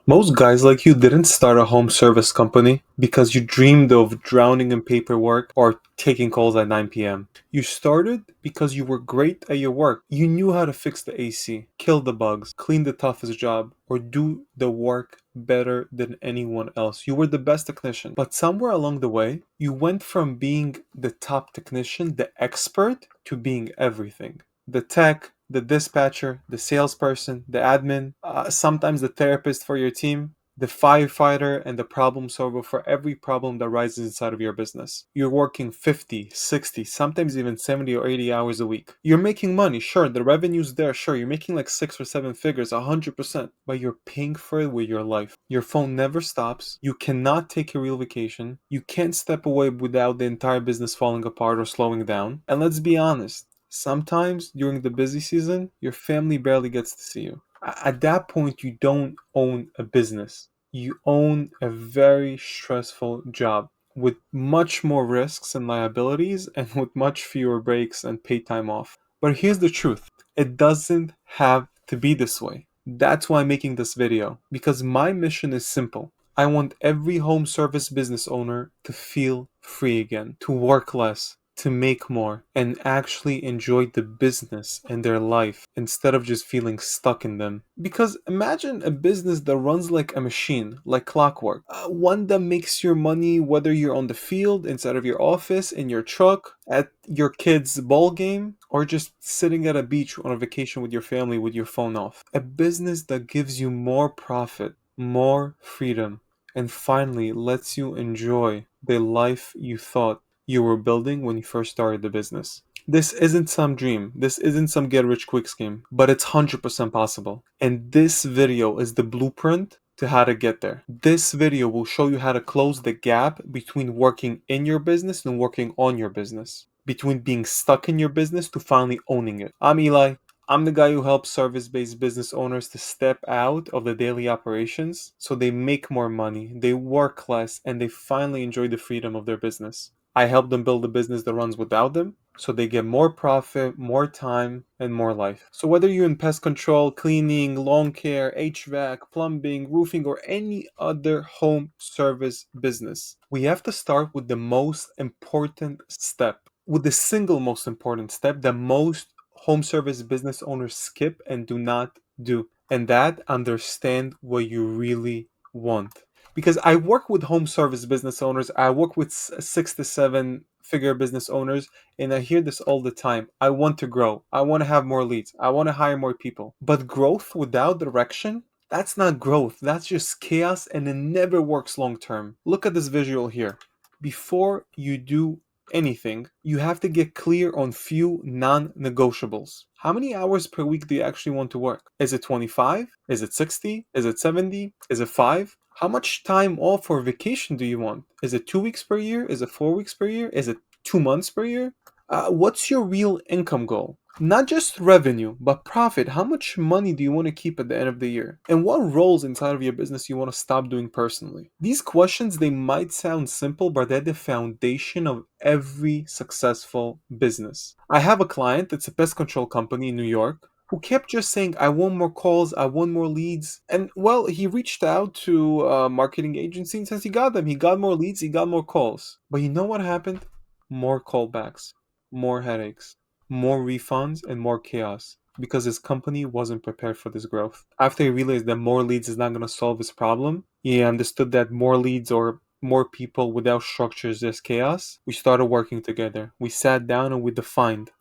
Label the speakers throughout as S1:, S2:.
S1: Most guys like you didn't start a home service company because you dreamed of drowning in paperwork or taking calls at 9 p.m. You started because you were great at your work. You knew how to fix the AC, kill the bugs, clean the toughest job, or do the work better than anyone else. You were the best technician. But somewhere along the way, you went from being the top technician, the expert, to being everything. The tech, the dispatcher, the salesperson, the admin, sometimes the therapist for your team, the firefighter, and the problem solver for every problem that rises inside of your business. You're working 50, 60, sometimes even 70 or 80 hours a week. You're making money, sure, the revenue's there, sure, you're making like 6 or 7 figures, 100%, but you're paying for it with your life. Your phone never stops, you cannot take a real vacation, you can't step away without the entire business falling apart or slowing down, and let's be honest, sometimes during the busy season, your family barely gets to see you. At that point, you don't own a business. You own a very stressful job with much more risks and liabilities and with much fewer breaks and paid time off. But here's the truth, it doesn't have to be this way. That's why I'm making this video, because my mission is simple. I want every home service business owner to feel free again, to work less, to make more, and actually enjoy the business and their life instead of just feeling stuck in them. Because imagine a business that runs like a machine, like clockwork. One that makes your money whether you're on the field, inside of your office, in your truck, at your kid's ball game, or just sitting at a beach on a vacation with your family with your phone off. A business that gives you more profit, more freedom, and finally lets you enjoy the life you thought you were building when you first started the business. This isn't some dream, this isn't some get rich quick scheme, but it's 100% possible. And this video is the blueprint to how to get there. This video will show you how to close the gap between working in your business and working on your business, between being stuck in your business to finally owning it. I'm Eli. I'm the guy who helps service-based business owners to step out of the daily operations so they make more money, they work less, and they finally enjoy the freedom of their business. I help them build a business that runs without them so they get more profit, more time, and more life. So whether you're in pest control, cleaning, lawn care, HVAC, plumbing, roofing, or any other home service business, we have to start with the most important step, with the single most important step that most home service business owners skip and do not do, and that understand what you really want. Because I work with home service business owners, I work with 6 to 7 figure business owners, and I hear this all the time. I want to grow, I want to have more leads, I want to hire more people. But growth without direction, that's not growth, that's just chaos, and it never works long term. Look at this visual here. Before you do anything, you have to get clear on few non-negotiables. How many hours per week do you actually want to work? Is it 25? Is it 60? Is it 70? Is it 5? How much time off for vacation do you want? Is it 2 weeks per year? Is it 4 weeks per year? Is it 2 months per year? What's your real income goal? Not just revenue, but profit. How much money do you want to keep at the end of the year? And what roles inside of your business you want to stop doing personally? These questions, they might sound simple, but they're the foundation of every successful business. I have a client that's a pest control company in New York who kept just saying, I want more calls, I want more leads. And well, he reached out to a marketing agency and since he got them. He got more leads, he got more calls. But you know what happened? More callbacks, more headaches, more refunds, and more chaos because his company wasn't prepared for this growth. After he realized that more leads is not going to solve his problem, he understood that more leads or more people without structure is just chaos. We started working together. We sat down and we defined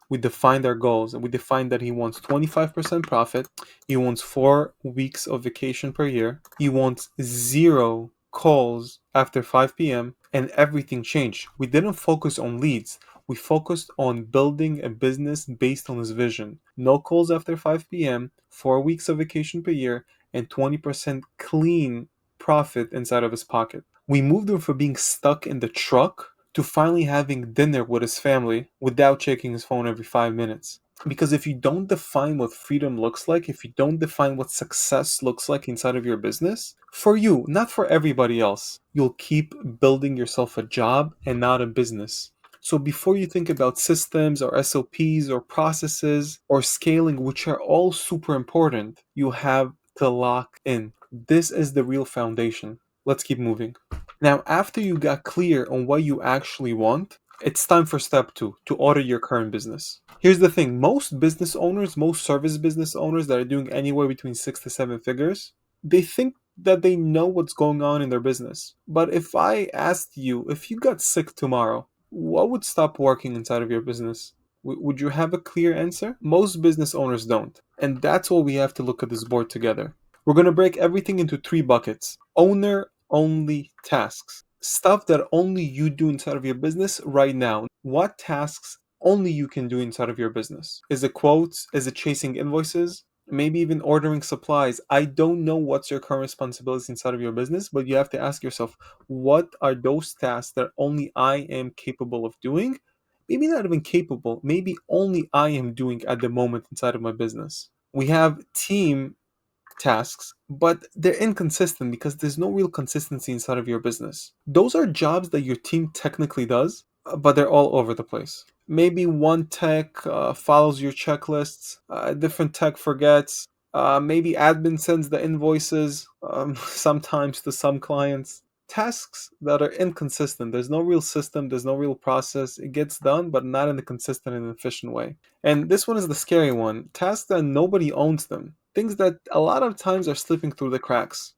S1: our goals, and we defined that he wants 25% profit, he wants 4 weeks of vacation per year, he wants 0 calls after 5 p.m., and everything changed. We didn't focus on leads, we focused on building a business based on his vision. No calls after 5 p.m., 4 weeks of vacation per year, and 20% clean profit inside of his pocket. We moved him from being stuck in the truck to finally having dinner with his family without checking his phone every 5 minutes. Because if you don't define what freedom looks like, if you don't define what success looks like inside of your business, for you, not for everybody else, you'll keep building yourself a job and not a business. So before you think about systems or SOPs or processes or scaling, which are all super important, you have to lock in. This is the real foundation. Let's keep moving. Now, after you got clear on what you actually want, it's time for step two, to audit your current business. Here's the thing, most business owners, most service business owners that are doing anywhere between 6 to 7 figures, they think that they know what's going on in their business. But if I asked you, if you got sick tomorrow, what would stop working inside of your business? Would you have a clear answer? Most business owners don't. And that's why we have to look at this board together. We're going to break everything into three buckets. Owner only tasks. Stuff that only you do inside of your business right now. What tasks only you can do inside of your business? Is it quotes? Is it chasing invoices? Maybe even ordering supplies. I don't know what's your current responsibilities inside of your business, but you have to ask yourself, what are those tasks that only I am capable of doing? Maybe not even capable, maybe only I am doing at the moment inside of my business. We have team tasks, but they're inconsistent because there's no real consistency inside of your business. Those are jobs that your team technically does, but they're all over the place. Maybe one tech follows your checklists, different tech forgets. Maybe admin sends the invoices sometimes to some clients. Tasks that are inconsistent. There's no real system, there's no real process. It gets done, but not in a consistent and efficient way. And this one is the scary one. Tasks that nobody owns them. Things that a lot of times are slipping through the cracks.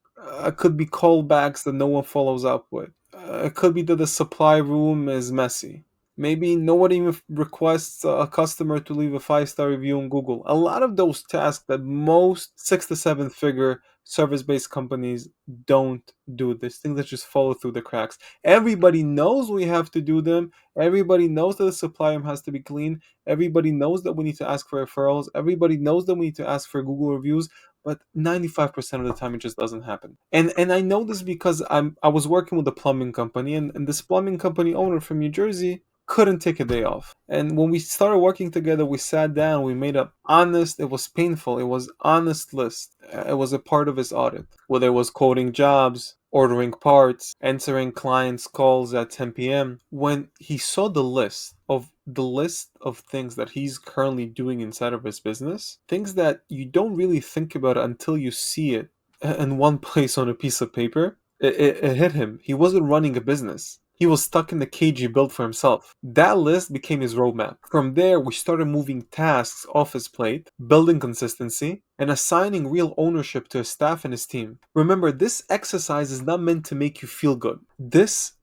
S1: It could be callbacks that no one follows up with. It could be that the supply room is messy. Maybe nobody even requests a customer to leave a 5-star review on Google. A lot of those tasks that most 6 to 7 figure service based companies don't do, this things that just follow through the cracks. Everybody knows we have to do them. Everybody knows that the supply room has to be clean. Everybody knows that we need to ask for referrals. Everybody knows that we need to ask for Google reviews, but 95% of the time it just doesn't happen. And I know this because I was working with a plumbing company, and this plumbing company owner from New Jersey couldn't take a day off. And when we started working together, we sat down, we made up honest, it was painful, it was honest list. It was a part of his audit, whether it was quoting jobs, ordering parts, answering clients' calls at 10 p.m. When he saw the list of things that he's currently doing inside of his business, things that you don't really think about until you see it in one place on a piece of paper, it hit him. He wasn't running a business. He was stuck in the cage he built for himself. That list became his roadmap. From there, we started moving tasks off his plate, building consistency, and assigning real ownership to his staff and his team. Remember, this exercise is not meant to make you feel good. This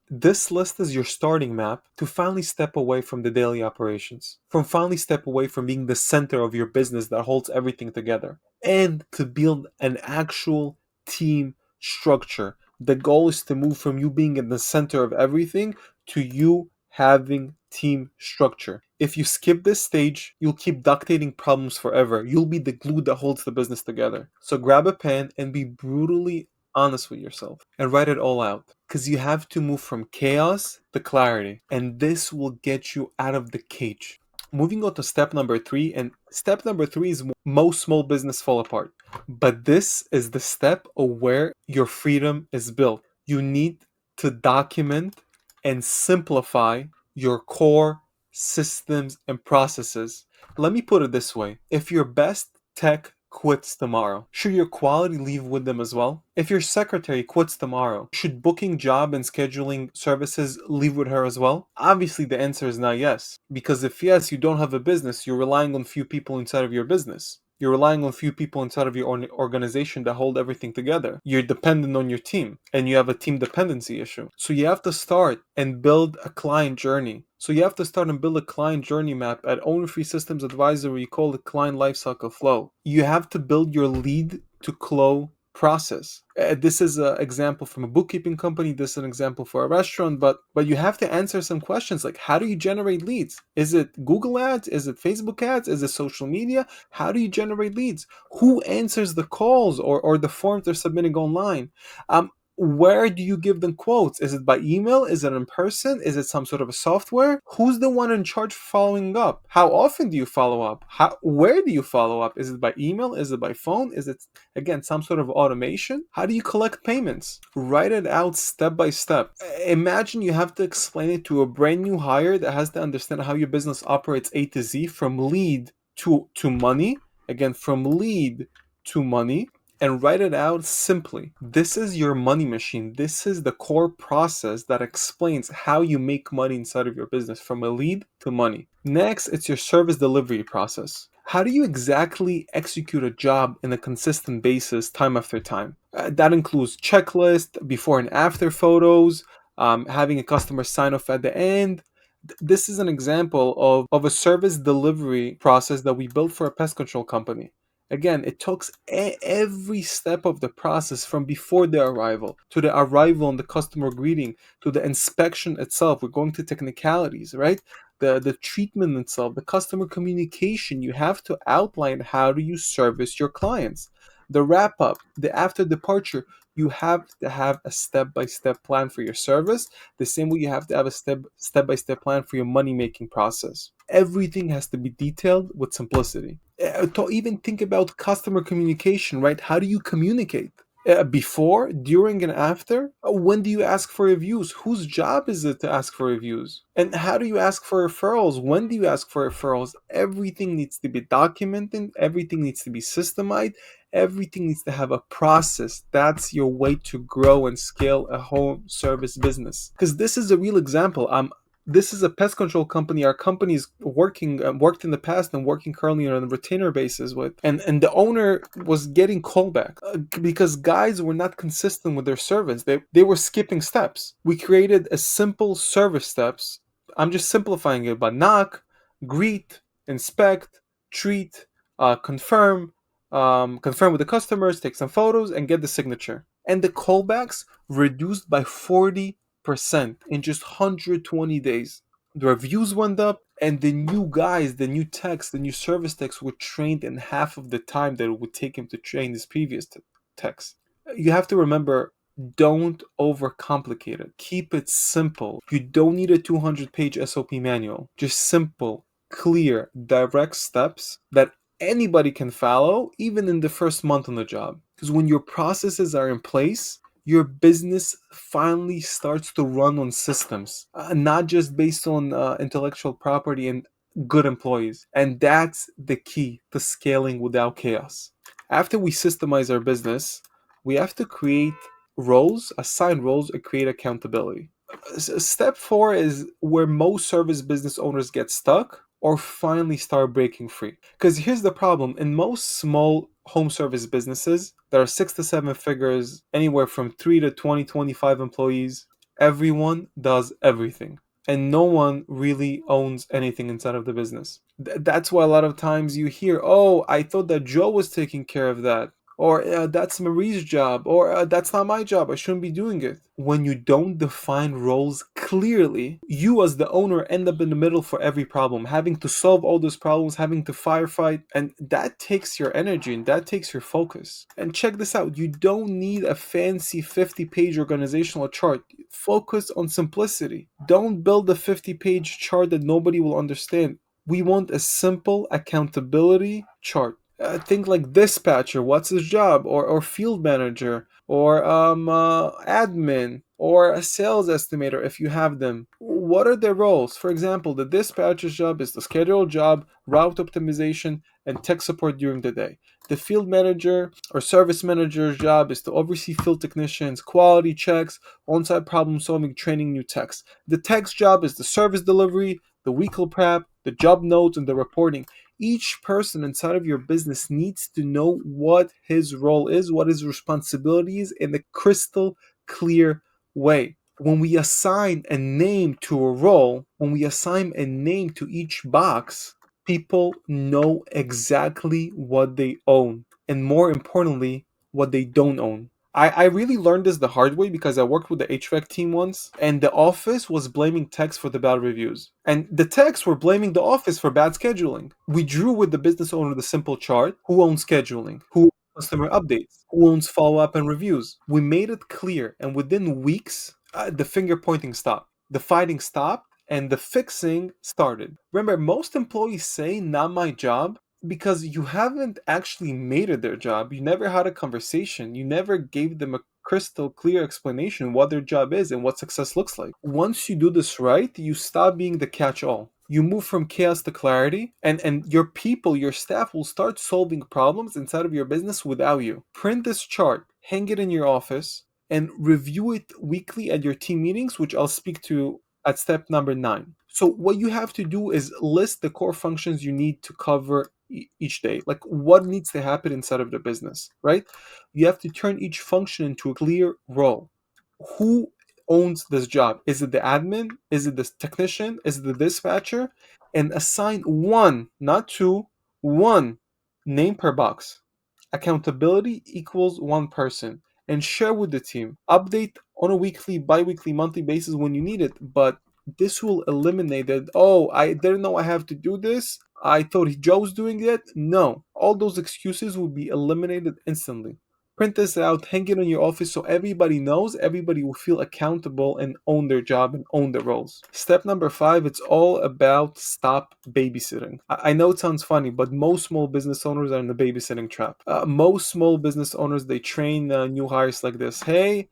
S1: list is your starting map to finally step away from the daily operations, from finally step away from being the center of your business that holds everything together, and to build an actual team structure. The goal is to move from you being in the center of everything to you having team structure. If you skip this stage, you'll keep ductating problems forever. You'll be the glue that holds the business together. So grab a pen and be brutally honest with yourself and write it all out, because you have to move from chaos to clarity, and this will get you out of the cage. Moving on to step number three, and step number three is most small business fall apart, but this is the step of where your freedom is built. You need to document and simplify your core systems and processes. Let me put it this way, if your best tech quits tomorrow, should your quality leave with them as well? If your secretary quits tomorrow, should booking job and scheduling services leave with her as well? Obviously the answer is not yes, because if yes, you don't have a business, you're relying on few people inside of your business. You're relying on few people inside of your own organization that hold everything together. You're dependent on your team, and you have a team dependency issue. So you have to start and build a client journey. So you have to start and build a client journey map. At Owner Free Systems Advisor, we call it client lifecycle flow. You have to build your lead to close process. This is an example from a bookkeeping company. This is an example for a restaurant, but you have to answer some questions like, how do you generate leads? Is it Google ads? Is it Facebook ads? Is it social media? How do you generate leads? Who answers the calls or the forms they're submitting online? Where do you give them quotes? Is it by email? Is it in person? Is it some sort of a software? Who's the one in charge of following up? How often do you follow up? Where do you follow up? Is it by email? Is it by phone? Is it, again, some sort of automation? How do you collect payments? Write it out step by step. Imagine you have to explain it to a brand new hire that has to understand how your business operates A to Z, from lead to money. Again, from lead to money. and write it out simply. This is your money machine. This is the core process that explains how you make money inside of your business from a lead to money. Next, it's your service delivery process. How do you exactly execute a job in a consistent basis time after time? That includes checklist, before and after photos, having a customer sign off at the end. This is an example of a service delivery process that we built for a pest control company. Again, it takes every step of the process from before the arrival to the arrival and the customer greeting to the inspection itself. We're going to technicalities, right? The treatment itself, the customer communication. You have to outline how do you service your clients. The wrap up, the after departure, you have to have a step by step plan for your service, the same way you have to have a step by step plan for your money making process. Everything has to be detailed with simplicity. To even think about customer communication, right? How do you communicate? Before, during, and after? When do you ask for reviews? Whose job is it to ask for reviews? And how do you ask for referrals? When do you ask for referrals? Everything needs to be documented, everything needs to be systemized, everything needs to have a process. That's your way to grow and scale a home service business. Because this is a real example. This is a pest control company. Our company is worked in the past and working currently on a retainer basis with, and the owner was getting callback because guys were not consistent with their service. They were skipping steps. We created a simple service steps. I'm just simplifying it, but knock, greet, inspect, treat, confirm, confirm with the customers, take some photos, and get the signature. And the callbacks reduced by 40% in just 120 days. The reviews went up, and the new guys, the new techs, the new service techs were trained in half of the time that it would take him to train his previous techs. You have to remember, don't overcomplicate it. Keep it simple. You don't need a 200-page SOP manual. Just simple, clear, direct steps that anybody can follow, even in the first month on the job. Because when your processes are in place, your business finally starts to run on systems, not just based on intellectual property and good employees. And that's the key to scaling without chaos. After we systemize our business, we have to create roles, assign roles, and create accountability. Step 4 is where most service business owners get stuck or finally start breaking free. Because here's the problem: in most small home service businesses that are 6 to 7 figures, anywhere from 3 to 20, 25 employees, everyone does everything. And no one really owns anything inside of the business. That's why a lot of times you hear, oh, I thought that Joe was taking care of that. Or that's Marie's job, or that's not my job, I shouldn't be doing it. When you don't define roles clearly, you as the owner end up in the middle for every problem, having to solve all those problems, having to firefight, and that takes your energy and that takes your focus. And check this out, you don't need a fancy 50-page organizational chart. Focus on simplicity. Don't build a 50-page chart that nobody will understand. We want a simple accountability chart. Think like dispatcher, what's his job, or field manager, or admin, or a sales estimator if you have them. What are their roles? For example, the dispatcher's job is the schedule job, route optimization, and tech support during the day. The field manager or service manager's job is to oversee field technicians, quality checks, on-site problem solving, training new techs. The tech's job is the service delivery, the weekly prep, the job notes, and the reporting. Each person inside of your business needs to know what his role is, what his responsibility is in a crystal clear way. When we assign a name to a role, when we assign a name to each box, people know exactly what they own, and more importantly, what they don't own. I really learned this the hard way because I worked with the HVAC team once, and the office was blaming techs for the bad reviews. And the techs were blaming the office for bad scheduling. We drew with the business owner the simple chart: who owns scheduling, who owns customer updates, who owns follow up and reviews. We made it clear, and within weeks, the finger pointing stopped, the fighting stopped, and the fixing started. Remember, most employees say, not my job, because you haven't actually made it their job. You never had a conversation. You never gave them a crystal clear explanation what their job is and what success looks like. Once you do this right, you stop being the catch all. You move from chaos to clarity, and your people, your staff will start solving problems inside of your business without you. Print this chart, hang it in your office, and review it weekly at your team meetings, which I'll speak to at step number 9. So, what you have to do is list the core functions you need to cover each day, like what needs to happen inside of the business, right? You have to turn each function into a clear role. Who owns this job? Is it the admin? Is it the technician? Is it the dispatcher? And assign one, not two, one name per box. Accountability equals one person. And share with the team. Update on a weekly, bi weekly, monthly basis when you need it. But this will eliminate that. Oh, I didn't know I have to do this. I thought Joe's doing it. No. All those excuses will be eliminated instantly. Print this out, hang it in your office so everybody knows, everybody will feel accountable and own their job and own their roles. Step number 5, it's all about stop babysitting. I know it sounds funny, but most small business owners are in the babysitting trap. Most small business owners, they train new hires like this. Hey,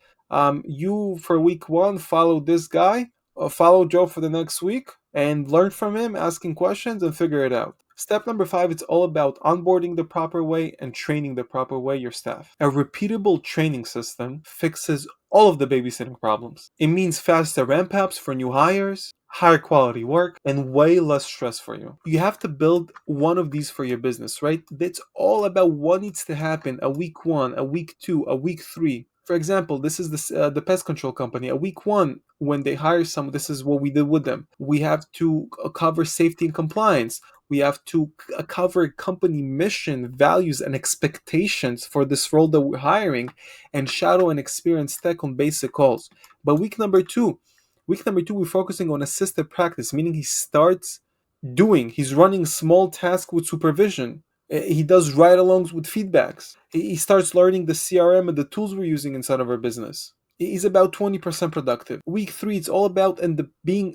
S1: you for week 1, follow this guy, follow Joe for the next week, and learn from him, asking questions and figure it out. Step number 5, it's all about onboarding the proper way and training the proper way your staff. A repeatable training system fixes all of the babysitting problems. It means faster ramp ups for new hires, higher quality work, and way less stress for you. You have to build one of these for your business, right? It's all about what needs to happen a week 1, a week 2, a week 3. For example, this is the pest control company. A week 1, when they hire someone, this is what we did with them. We have to cover safety and compliance. We have to cover company mission, values, and expectations for this role that we're hiring, and shadow and experience tech on basic calls. But week number two, we're focusing on assisted practice, meaning he's running small tasks with supervision. He does ride-alongs with feedbacks. He starts learning the CRM and the tools we're using inside of our business. He's about 20% productive. Week 3, it's all about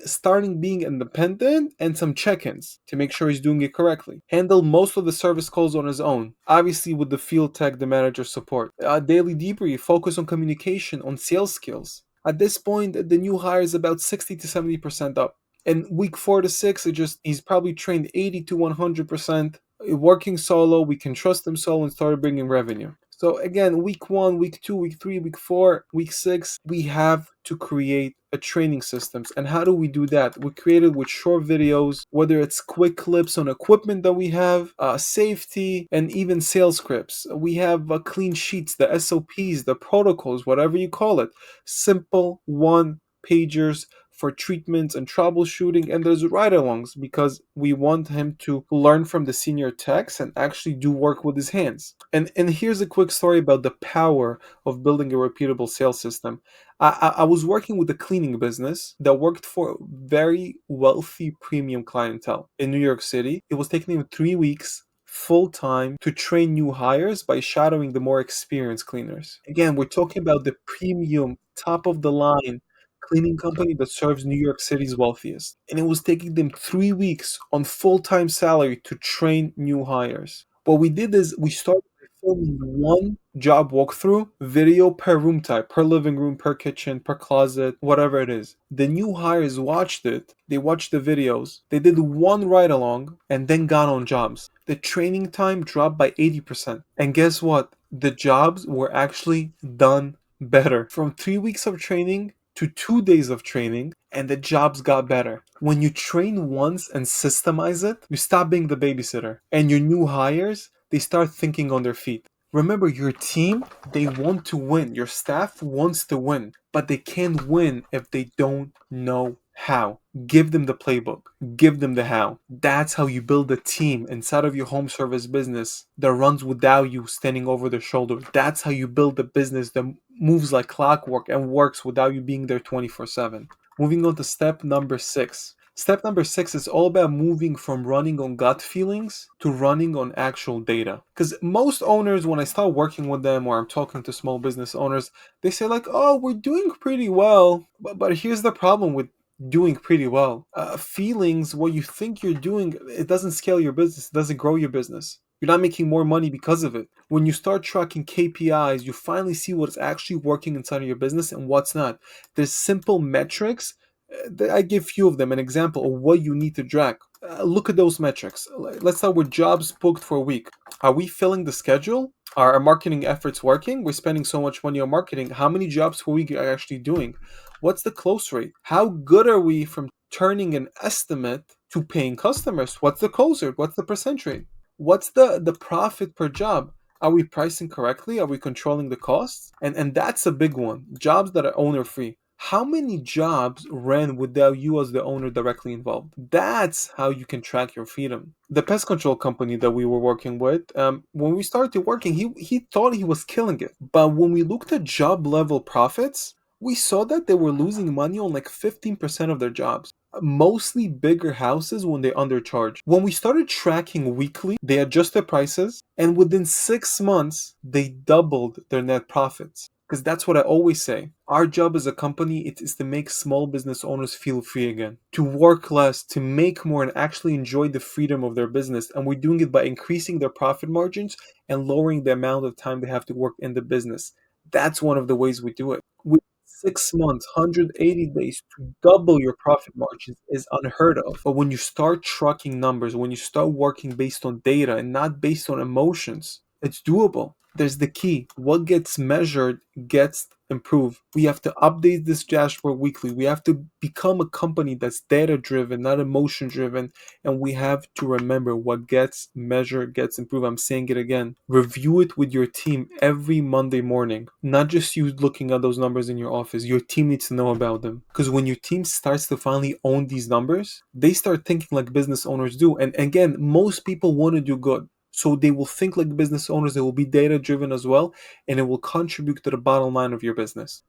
S1: starting being independent and some check-ins to make sure he's doing it correctly. Handle most of the service calls on his own, obviously with the field tech, the manager support. Daily debrief, focus on communication, on sales skills. At this point, the new hire is about 60 to 70% up. And week 4 to 6, he's probably trained 80 to 100%. Working solo, we can trust him solo and start bringing revenue. So again, week 1, week 2, week 3, week 4, week 6, we have to create a training systems. And how do we do that? We create it with short videos, whether it's quick clips on equipment that we have, safety, and even sales scripts. We have clean sheets, the SOPs, the protocols, whatever you call it. Simple one-pagers for treatments and troubleshooting, and there's ride-alongs because we want him to learn from the senior techs and actually do work with his hands. And here's a quick story about the power of building a repeatable sales system. I was working with a cleaning business that worked for very wealthy premium clientele in New York City. It was taking them 3 weeks full time to train new hires by shadowing the more experienced cleaners. Again, we're talking about the premium, top of the line cleaning company that serves New York City's wealthiest. And it was taking them 3 weeks on full-time salary to train new hires. What we did is we started by filming one job walkthrough video per room type, per living room, per kitchen, per closet, whatever it is. The new hires watched it, they watched the videos, they did one ride along, and then got on jobs. The training time dropped by 80%. And guess what? The jobs were actually done better. From 3 weeks of training to 2 days of training, and the jobs got better. When you train once and systemize it, you stop being the babysitter. And your new hires, they start thinking on their feet. Remember, your team, they want to win. Your staff wants to win, but they can't win if they don't know how. Give them the playbook. Give them the how. That's how you build a team inside of your home service business that runs without you standing over their shoulder. That's how you build a business that moves like clockwork and works without you being there 24/7. Moving on to step number 6. Step number 6 is all about moving from running on gut feelings to running on actual data. Because most owners, when I start working with them or I'm talking to small business owners, they say like, oh, we're doing pretty well. But here's the problem with doing pretty well. Feelings, what you think you're doing, it doesn't scale your business. It doesn't grow your business. You're not making more money because of it. When you start tracking KPIs, you finally see what's actually working inside of your business and what's not. There's simple metrics I give few of them an example of what you need to track. Look at those metrics. Let's start with jobs booked for a week. Are we filling the schedule? Are our marketing efforts working? We're spending so much money on marketing. How many jobs per week are you actually doing? What's the close rate? How good are we from turning an estimate to paying customers? What's the close rate? What's the percent rate? What's the profit per job? Are we pricing correctly? Are we controlling the costs? And that's a big one. Jobs that are owner free. How many jobs ran without you as the owner directly involved? That's how you can track your freedom. The pest control company that we were working with, when we started working, he thought he was killing it. But when we looked at job level profits, we saw that they were losing money on like 15% of their jobs. Mostly bigger houses when they undercharge. When we started tracking weekly, they adjusted prices, and within 6 months, they doubled their net profits. Because that's what I always say. Our job as a company it is to make small business owners feel free again, to work less, to make more, and actually enjoy the freedom of their business. And we're doing it by increasing their profit margins and lowering the amount of time they have to work in the business. That's one of the ways we do it. 6 months, 180 days to double your profit margins is unheard of. But when you start tracking numbers, when you start working based on data and not based on emotions, it's doable. There's the key. What gets measured gets improved. We have to update this dashboard weekly. We have to become a company that's data driven, not emotion driven. And we have to remember what gets measured gets improved. I'm saying it again. Review it with your team every Monday morning. Not just you looking at those numbers in your office. Your team needs to know about them. Because when your team starts to finally own these numbers, they start thinking like business owners do. And again, most people want to do good. So they will think like business owners, they will be data driven as well, and it will contribute to the bottom line of your business.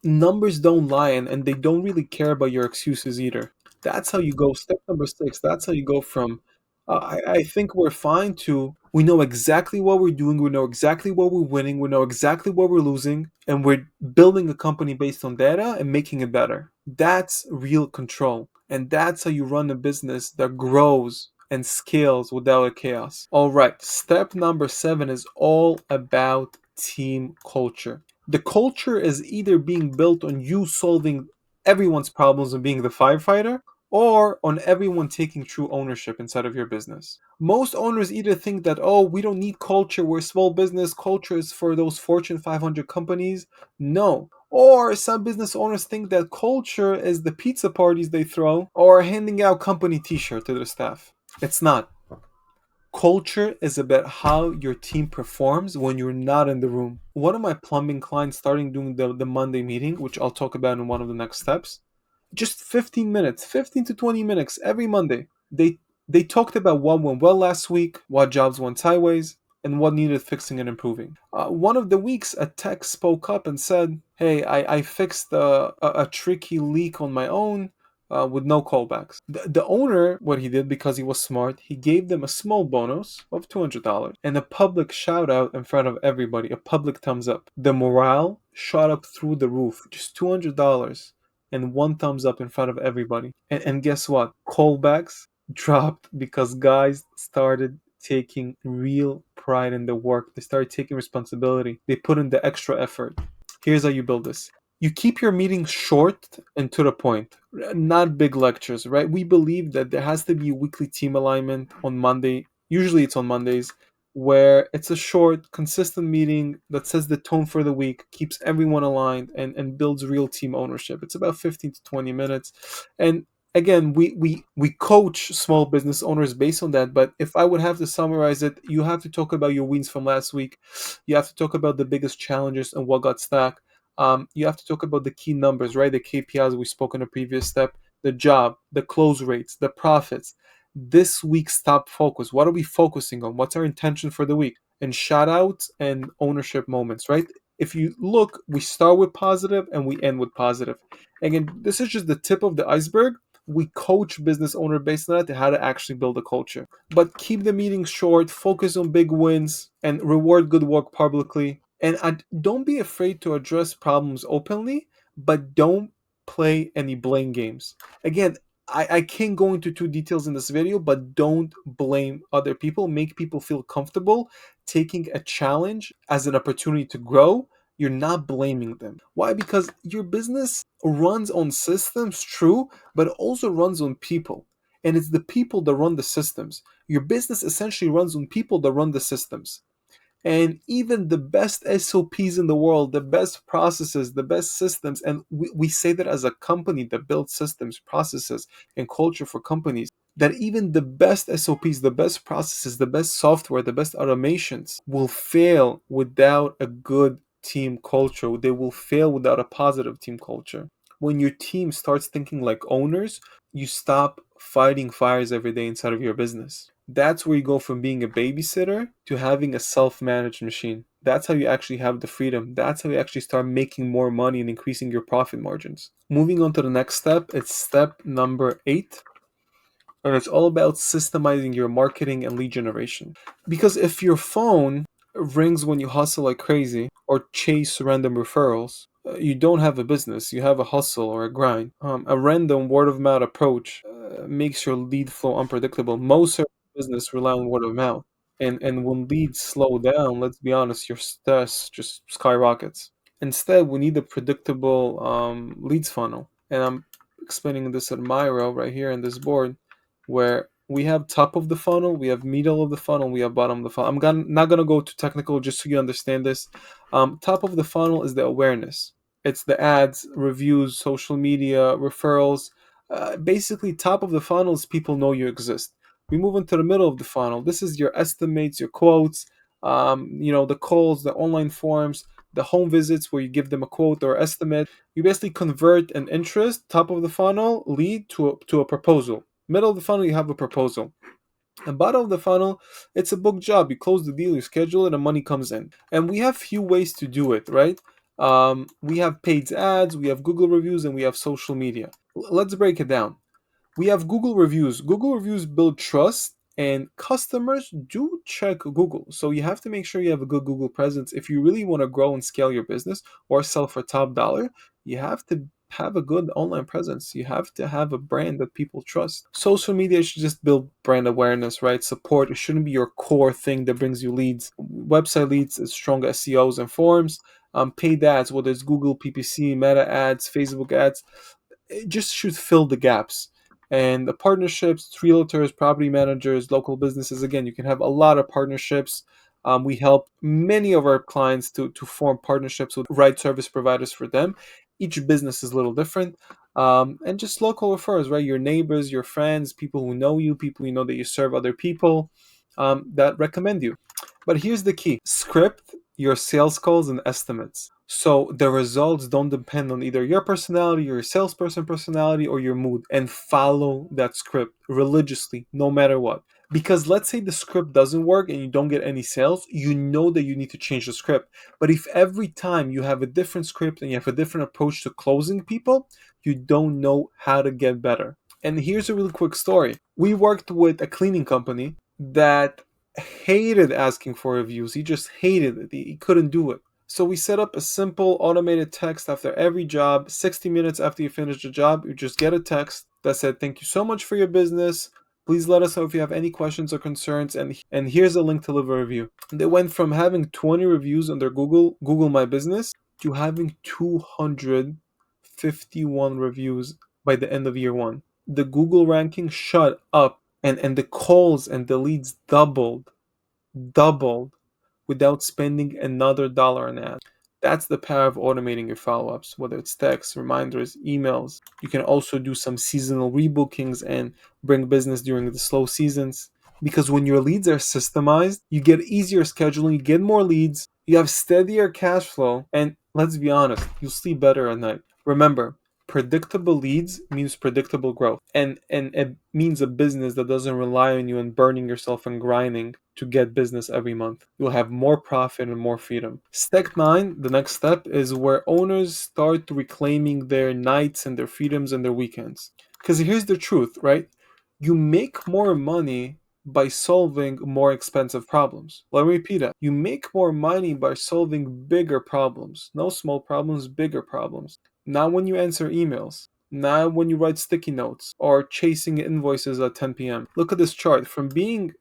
S1: Numbers don't lie, and they don't really care about your excuses either. That's how you go. Step number six, that's how you go from, I think we're fine to, we know exactly what we're doing, we know exactly what we're winning, we know exactly what we're losing, and we're building a company based on data and making it better. That's real control. And that's how you run a business that grows and scales without a chaos. All right, step number seven is all about team culture. The culture is either being built on you solving everyone's problems and being the firefighter, or on everyone taking true ownership inside of your business. Most owners either think that, oh, we don't need culture, we're a small business, culture is for those Fortune 500 companies. No. Or some business owners think that culture is the pizza parties they throw or handing out company t-shirt to their staff. It's not. Culture is about how your team performs when you're not in the room. One of my plumbing clients starting doing the Monday meeting, which I'll talk about in one of the next steps, just 15 minutes, 15 to 20 minutes every Monday. They talked about what went well last week, what jobs went sideways, and what needed fixing and improving. One of the weeks, a tech spoke up and said, "Hey, I fixed a tricky leak on my own." With no callbacks. The owner, what he did because he was smart, he gave them a small bonus of $200 and a public shout out in front of everybody, a public thumbs up. The morale shot up through the roof. Just $200 and one thumbs up in front of everybody. And guess what? Callbacks dropped because guys started taking real pride in the work. They started taking responsibility. They put in the extra effort. Here's how you build this. You keep your meetings short and to the point, not big lectures, right? We believe that there has to be a weekly team alignment on Monday. Usually it's on Mondays, where it's a short, consistent meeting that sets the tone for the week, keeps everyone aligned, and builds real team ownership. It's about 15 to 20 minutes. And again, we coach small business owners based on that. But if I would have to summarize it, you have to talk about your wins from last week. You have to talk about the biggest challenges and what got stuck. You have to talk about the key numbers, right? The KPIs we spoke in a previous step, the job, the close rates, the profits. This week's top focus. What are we focusing on? What's our intention for the week? And shout outs and ownership moments, right? If you look, we start with positive and we end with positive. Again, this is just the tip of the iceberg. We coach business owner based on that to how to actually build a culture. But keep the meetings short, focus on big wins, and reward good work publicly. And don't be afraid to address problems openly, but don't play any blame games. Again, I can't go into too details in this video, but don't blame other people. Make people feel comfortable taking a challenge as an opportunity to grow, You're not blaming them. Why? Because your business runs on systems, true, but it also runs on people. And it's the people that run the systems. Your business essentially runs on people that run the systems. And even the best SOPs in the world, the best processes, the best systems, and we say that as a company that builds systems, processes, and culture for companies, that even the best SOPs, the best processes, the best software, the best automations will fail without a good team culture. They will fail without a positive team culture. When your team starts thinking like owners, you stop fighting fires every day inside of your business. That's where you go from being a babysitter to having a self-managed machine. That's how you actually have the freedom. That's how you actually start making more money and increasing your profit margins. Moving on to the next step, it's step number 8, and it's all about systemizing your marketing and lead generation. Because if your phone rings when you hustle like crazy or chase random referrals, you don't have a business, you have a hustle or a grind. A random word of mouth approach makes your lead flow unpredictable. Most of business rely on word of mouth. And when leads slow down, let's be honest, your stress just skyrockets. Instead, we need a predictable leads funnel. And I'm explaining this at Miro right here in this board, where we have top of the funnel, we have middle of the funnel, we have bottom of the funnel. Not gonna go too technical just so you understand this. Top of the funnel is the awareness. It's the ads, reviews, social media, referrals. Basically, top of the funnel is people know you exist. We move into the middle of the funnel. This is your estimates, your quotes, the calls, the online forms, the home visits where you give them a quote or estimate. You basically convert an interest, top of the funnel, lead to a proposal. Middle of the funnel, you have a proposal. And bottom of the funnel, it's a book job. You close the deal, you schedule it, and money comes in. And we have few ways to do it, right? We have paid ads, we have Google reviews, and we have social media. Let's break it down. We have Google reviews. Google reviews build trust, and customers do check Google. So you have to make sure you have a good Google presence. If you really want to grow and scale your business or sell for top dollar, you have to have a good online presence. You have to have a brand that people trust. Social media should just build brand awareness, right? Support. It shouldn't be your core thing that brings you leads. Website leads is strong SEOs and forms. Paid ads, whether it's Google PPC, Meta ads, Facebook ads, it just should fill the gaps. And the partnerships, realtors, property managers, local businesses, again, you can have a lot of partnerships. We help many of our clients to form partnerships with right service providers for them. Each business is a little different. And just local referrals, right? Your neighbors, your friends, people who know you, people you know that you serve other people that recommend you. But here's the key: script your sales calls and estimates. So the results don't depend on either your personality, your salesperson personality, or your mood, and follow that script religiously, no matter what. Because let's say the script doesn't work and you don't get any sales, you know that you need to change the script. But if every time you have a different script and you have a different approach to closing people, you don't know how to get better. And here's a really quick story. We worked with a cleaning company that hated asking for reviews. He just hated it. He couldn't do it. So we set up a simple automated text after every job. 60 minutes after you finish the job, you just get a text that said, "Thank you so much for your business. Please let us know if you have any questions or concerns, and here's a link to leave a review." They went from having 20 reviews on their Google My Business to having 251 reviews by the end of year 1. The Google ranking shot up, and the calls and the leads doubled without spending another dollar on ads. That's the power of automating your follow-ups, whether it's texts, reminders, emails. You can also do some seasonal rebookings and bring business during the slow seasons. Because when your leads are systemized, you get easier scheduling, you get more leads, you have steadier cash flow, and let's be honest, you'll sleep better at night. Remember, predictable leads means predictable growth, and it means a business that doesn't rely on you and burning yourself and grinding to get business every month. You'll have more profit and more freedom. Step 9, the next step, is where owners start reclaiming their nights and their freedoms and their weekends. Because here's the truth, right? You make more money by solving more expensive problems. Let me repeat that. You make more money by solving bigger problems. No small problems, bigger problems. Not when you answer emails. Not when you write sticky notes or chasing invoices at 10 p.m. Look at this chart. From being,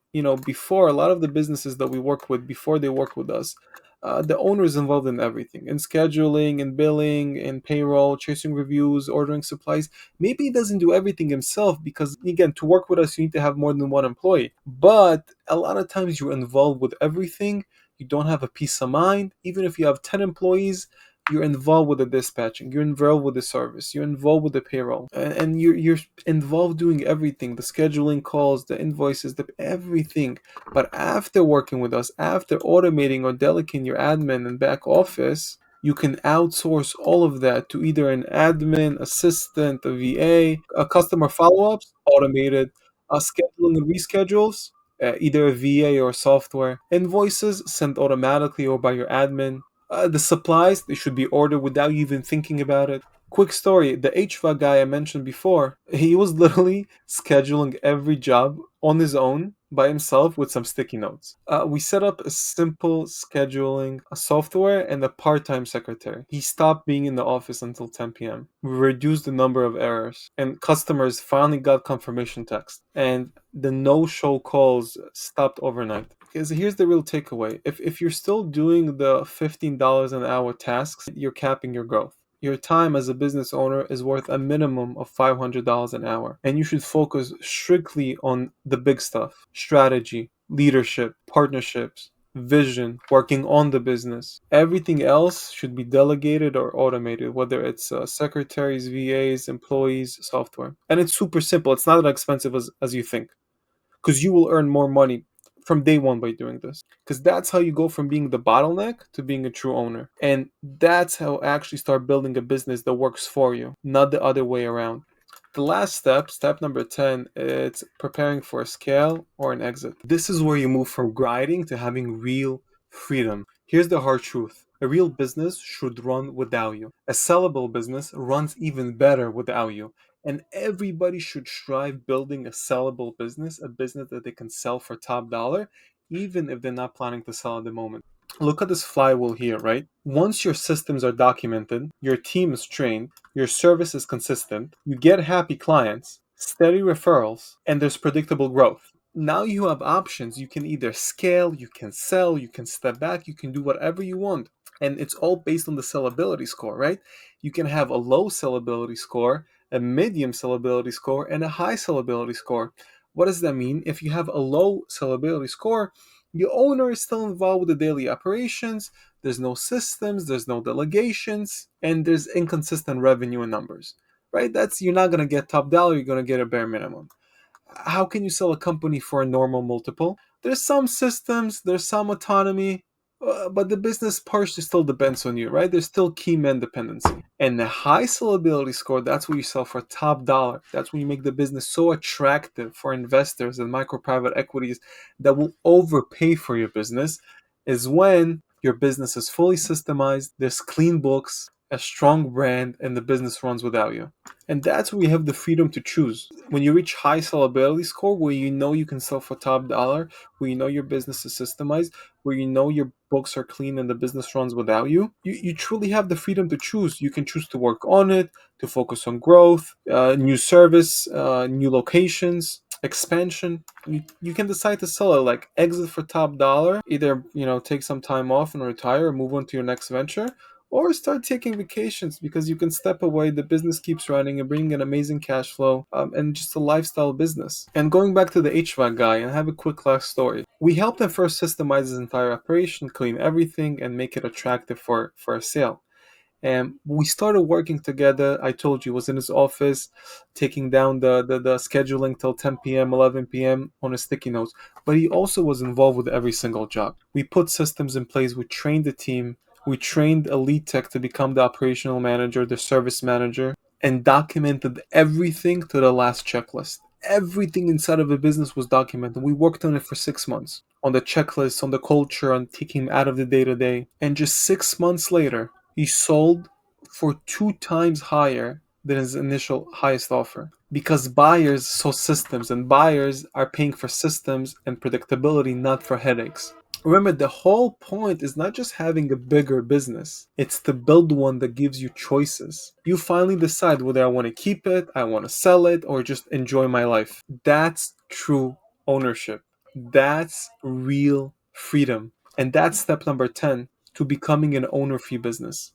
S1: before, a lot of the businesses that we work with, before they work with us, The owner is involved in everything, in scheduling, in billing, in payroll, chasing reviews, ordering supplies. Maybe he doesn't do everything himself because, again, to work with us, you need to have more than one employee. But a lot of times you're involved with everything. You don't have a peace of mind. Even if you have 10 employees, you're involved with the dispatching, you're involved with the service, you're involved with the payroll, and you're involved doing everything, the scheduling calls, the invoices, the everything. But after working with us, after automating or delegating your admin and back office, you can outsource all of that to either an admin, assistant, a VA, a customer follow-ups, automated, scheduling and reschedules, either a VA or software, invoices sent automatically or by your admin. The supplies, they should be ordered without you even thinking about it. Quick story, the HVAC guy I mentioned before, he was literally scheduling every job on his own by himself with some sticky notes. We set up a simple scheduling a software and a part-time secretary. He stopped being in the office until 10 p.m. We reduced the number of errors, and customers finally got confirmation text, and the no-show calls stopped overnight. Because here's the real takeaway. If you're still doing the $15 an hour tasks, you're capping your growth. Your time as a business owner is worth a minimum of $500 an hour, and you should focus strictly on the big stuff: strategy, leadership, partnerships, vision, working on the business. Everything else should be delegated or automated, whether it's secretaries, VAs, employees, software. And it's super simple. It's not as expensive as you think, because you will earn more money from day one by doing this, because that's how you go from being the bottleneck to being a true owner. And that's how actually start building a business that works for you, not the other way around. The last step, step number 10, it's preparing for a scale or an exit. This is where you move from grinding to having real freedom. Here's the hard truth: a real business should run without you. A sellable business runs even better without you. And everybody should strive building a sellable business, a business that they can sell for top dollar, even if they're not planning to sell at the moment. Look at this flywheel here, right? Once your systems are documented, your team is trained, your service is consistent, you get happy clients, steady referrals, and there's predictable growth. Now you have options. You can either scale, you can sell, you can step back, you can do whatever you want. And it's all based on the sellability score, right? You can have a low sellability score, a medium sellability score, and a high sellability score. What does that mean? If you have a low sellability score, the owner is still involved with the daily operations, there's no systems, there's no delegations, and there's inconsistent revenue and numbers. Right? That's You're not gonna get top dollar, you're gonna get a bare minimum. How can you sell a company for a normal multiple? There's some systems, there's some autonomy, but the business part still depends on you, right? There's still key man dependency. And the high sellability score, that's what you sell for top dollar. That's when you make the business so attractive for investors and micro private equities that will overpay for your business, is when your business is fully systemized, there's clean books, a strong brand, and the business runs without you. And that's where you have the freedom to choose. When you reach high sellability score, where you know you can sell for top dollar, where you know your business is systemized, where you know your books are clean and the business runs without you, you truly have the freedom to choose. You can choose to work on it, to focus on growth, new service, new locations, expansion. You can decide to sell it, like exit for top dollar, either take some time off and retire or move on to your next venture, or start taking vacations because you can step away, the business keeps running and bringing an amazing cash flow, and just a lifestyle business. And going back to the HVAC guy, and I have a quick last story. We helped him first systemize his entire operation, clean everything, and make it attractive for a sale. And we started working together. I told you, was in his office taking down the scheduling till 10 p.m., 11 p.m. on his sticky notes. But he also was involved with every single job. We put systems in place. We trained the team. We trained a lead tech to become the operational manager, the service manager, and documented everything to the last checklist. Everything inside of a business was documented. We worked on it for 6 months, on the checklist, on the culture, on taking him out of the day to day. And just 6 months later, he sold for 2 times higher than his initial highest offer, because buyers saw systems, and buyers are paying for systems and predictability, not for headaches. Remember, the whole point is not just having a bigger business, it's to build one that gives you choices. You finally decide whether I want to keep it, I want to sell it, or just enjoy my life. That's true ownership. That's real freedom. And that's step number 10. to becoming an owner-free business.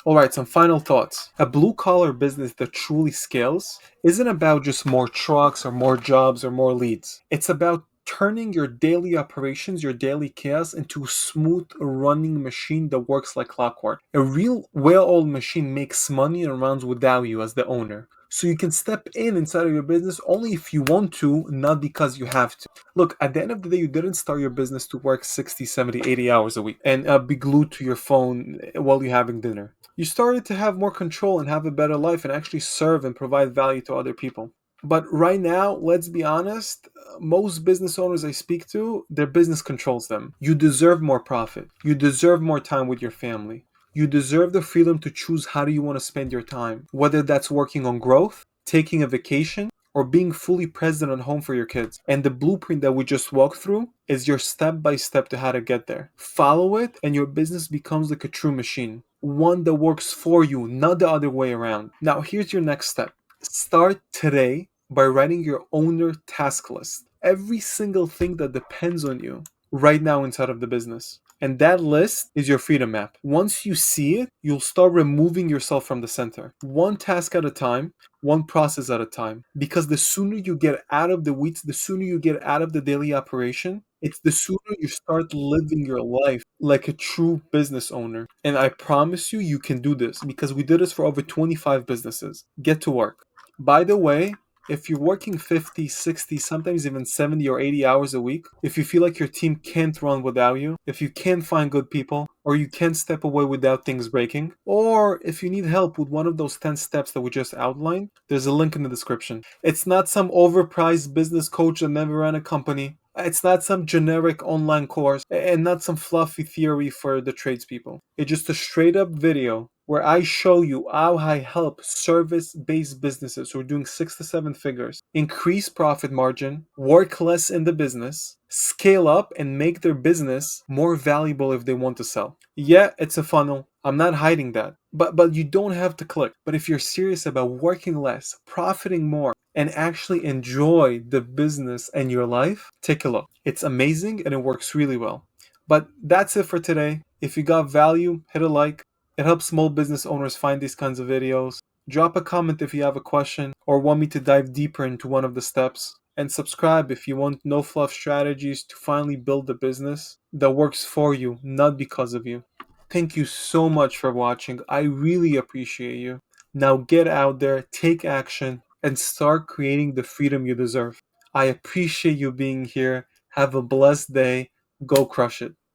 S1: All right, some final thoughts. A blue collar business that truly scales isn't about just more trucks or more jobs or more leads. It's about turning your daily operations, your daily chaos, into a smooth running machine that works like clockwork. A real well oiled machine makes money and runs without you as the owner. So you can step in inside of your business only if you want to, not because you have to. Look, at the end of the day, you didn't start your business to work 60, 70, 80 hours a week and be glued to your phone while you're having dinner. You started to have more control and have a better life and actually serve and provide value to other people. But right now, let's be honest, most business owners I speak to, their business controls them. You deserve more profit. You deserve more time with your family. You deserve the freedom to choose how do you want to spend your time, whether that's working on growth, taking a vacation, or being fully present at home for your kids. And the blueprint that we just walked through is your step by step to how to get there. Follow it, and your business becomes like a true machine, one that works for you, not the other way around. Now, here's your next step. Start today by writing your owner task list. Every single thing that depends on you right now inside of the business. And that list is your freedom map. Once you see it, you'll start removing yourself from the center. One task at a time, one process at a time. Because the sooner you get out of the weeds, the sooner you get out of the daily operation, it's the sooner you start living your life like a true business owner. And I promise you, you can do this because we did this for over 25 businesses. Get to work. By the way, if you're working 50, 60, sometimes even 70 or 80 hours a week, if you feel like your team can't run without you, if you can't find good people, or you can't step away without things breaking, or if you need help with one of those 10 steps that we just outlined, there's a link in the description. It's not some overpriced business coach that never ran a company. It's not some generic online course and not some fluffy theory for the tradespeople. It's just a straight up video where I show you how I help service based businesses who are doing 6 to 7 figures increase profit margin, work less in the business, scale up, and make their business more valuable if they want to sell. Yeah, it's a funnel. I'm not hiding that. But you don't have to click. But if you're serious about working less, profiting more, and actually enjoy the business and your life, take a look. It's amazing and it works really well. But that's it for today. If you got value, hit a like. It helps small business owners find these kinds of videos. Drop a comment if you have a question or want me to dive deeper into one of the steps. And subscribe if you want no fluff strategies to finally build a business that works for you, not because of you. Thank you so much for watching. I really appreciate you. Now get out there, take action, and start creating the freedom you deserve. I appreciate you being here. Have a blessed day. Go crush it.